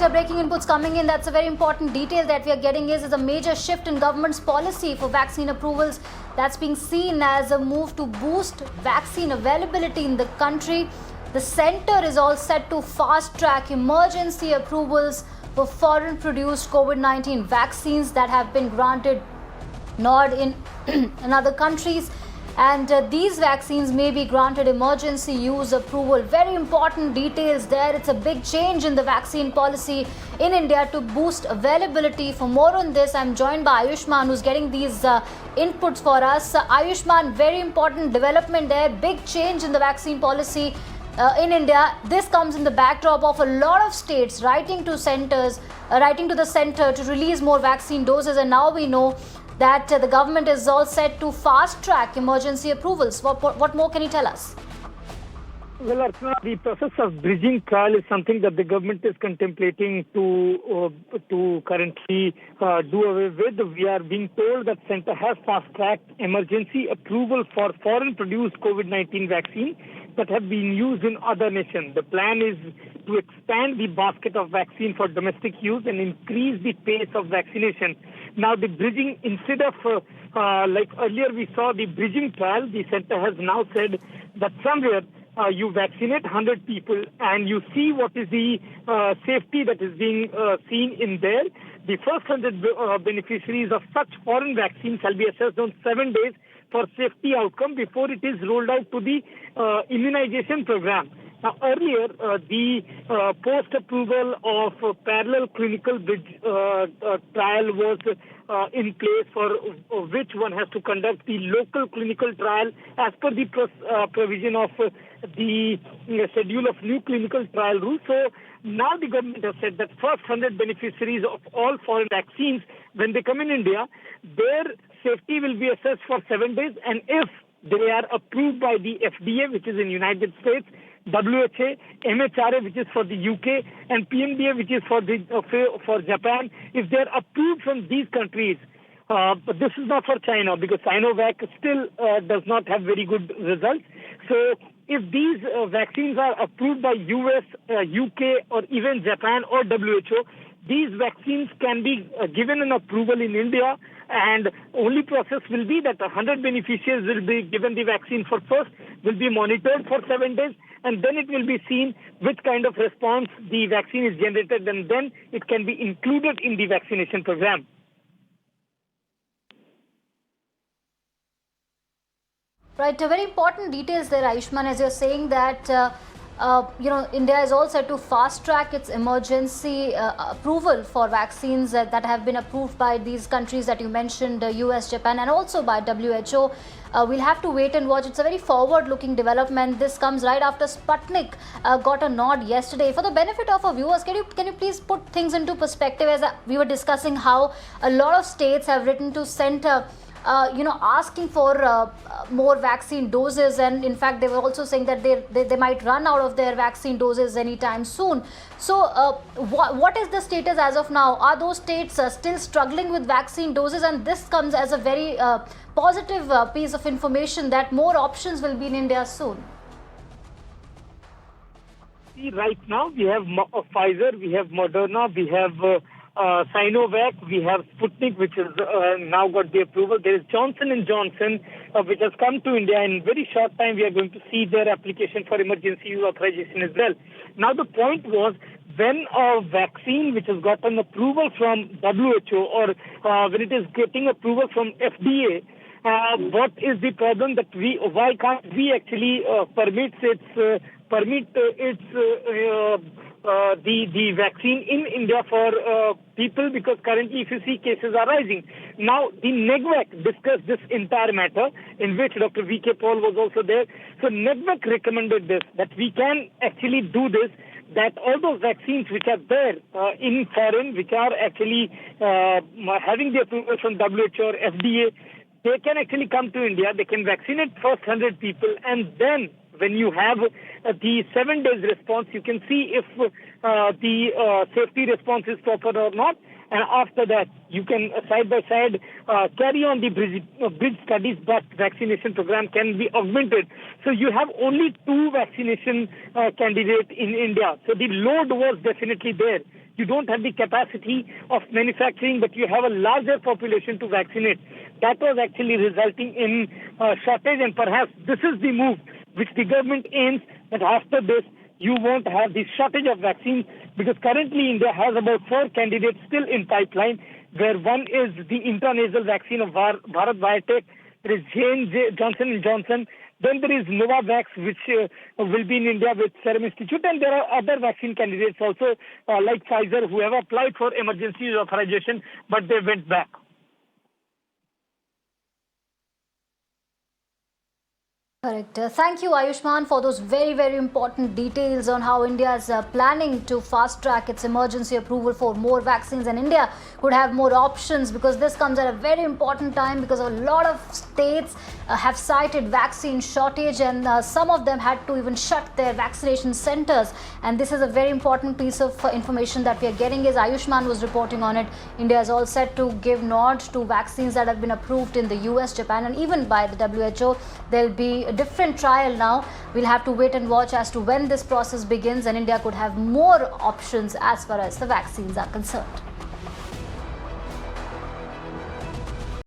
breaking inputs coming in. That's a very important detail that we are getting is a major shift in government's policy for vaccine approvals that's being seen as a move to boost vaccine availability in the country. The centre is all set to fast-track emergency approvals for foreign-produced COVID-19 vaccines that have been granted nod in other countries. And these vaccines may be granted emergency use approval. Very important details there. It's a big change in the vaccine policy in India to boost availability. For more on this, I'm joined by Ayushman, who's getting these inputs for us. Ayushman, very important development there. Big change in the vaccine policy in India. This comes in the backdrop of a lot of states writing to the centre to release more vaccine doses, and now we know that the government is all set to fast-track emergency approvals. What more can you tell us? Well, Archana, the process of bridging trial is something that the government is contemplating to currently do away with. We are being told that centre has fast-tracked emergency approval for foreign-produced COVID-19 vaccine that have been used in other nations. The plan is to expand the basket of vaccine for domestic use and increase the pace of vaccination. Now, the bridging, instead of like earlier we saw the bridging trial, the centre has now said that somewhere you vaccinate 100 people and you see what is the safety that is being seen in there. The first 100 beneficiaries of such foreign vaccine shall be assessed on 7 days for safety outcome before it is rolled out to the immunization program. Now, earlier, the post-approval of parallel clinical bridge trial was in place, for which one has to conduct the local clinical trial as per the provision of the schedule of new clinical trial rules. So now the government has said that first 100 beneficiaries of all foreign vaccines, when they come in India, their safety will be assessed for 7 days, and if they are approved by the FDA, which is in United States, WHO, MHRA, which is for the UK, and PMDA, which is for Japan, if they are approved from these countries. But this is not for China, because Sinovac still does not have very good results. So if these vaccines are approved by US, UK, or even Japan or WHO, these vaccines can be given an approval in India, and only process will be that 100 beneficiaries will be given the vaccine for first, will be monitored for 7 days, and then it will be seen which kind of response the vaccine is generated, and then it can be included in the vaccination program. Right, very important details there, Ayushman, as you're saying that India is all set to fast-track its emergency approval for vaccines that have been approved by these countries that you mentioned, US, Japan, and also by WHO. We'll have to wait and watch. It's a very forward-looking development. This comes right after Sputnik got a nod yesterday. For the benefit of our viewers, can you please put things into perspective, as we were discussing how a lot of states have written to centre asking for more vaccine doses, and in fact they were also saying that they might run out of their vaccine doses anytime soon. So what is the status as of now? Are those states still struggling with vaccine doses? And this comes as a very positive piece of information that more options will be in India soon. See, right now we have Pfizer, we have Moderna, we have Sinovac, we have Sputnik, which has now got the approval. There is Johnson & Johnson, which has come to India. In very short time, we are going to see their application for emergency use authorization as well. Now, the point was, when a vaccine which has gotten approval from WHO, or when it is getting approval from FDA, what is the problem that why can't we actually permit the vaccine in India for people, because currently, if you see, cases are rising. Now, the NEGVAC discussed this entire matter, in which Dr. V.K. Paul was also there. So NEGVAC recommended this, that we can actually do this, that all those vaccines which are there in foreign, which are actually having the approval from WHO or FDA, they can actually come to India, they can vaccinate first 100 people, and then when you have the 7 days response, you can see if the safety response is proper or not. And after that, you can side by side carry on the bridge studies, but vaccination program can be augmented. So you have only 2 vaccination candidates in India. So the load was definitely there. you don't have the capacity of manufacturing, but you have a larger population to vaccinate. That was actually resulting in shortage, and perhaps this is the move which the government aims that after this you won't have the shortage of vaccines, because currently India has about 4 candidates still in pipeline, where one is the intranasal vaccine of Bharat Biotech, there is Johnson & Johnson, then there is Novavax, which will be in India with Serum Institute, and there are other vaccine candidates also like Pfizer who have applied for emergency authorization, but they went back. Correct. Thank you, Ayushman, for those very, very important details on how India is planning to fast track its emergency approval for more vaccines, and India could have more options, because this comes at a very important time, because a lot of states have cited vaccine shortage, and some of them had to even shut their vaccination centers. And this is a very important piece of information that we are getting, as Ayushman was reporting on it. India is all set to give nod to vaccines that have been approved in the US, Japan, and even by the WHO. There'll be a different trial now. We'll have to wait and watch as to when this process begins, and India could have more options as far as the vaccines are concerned.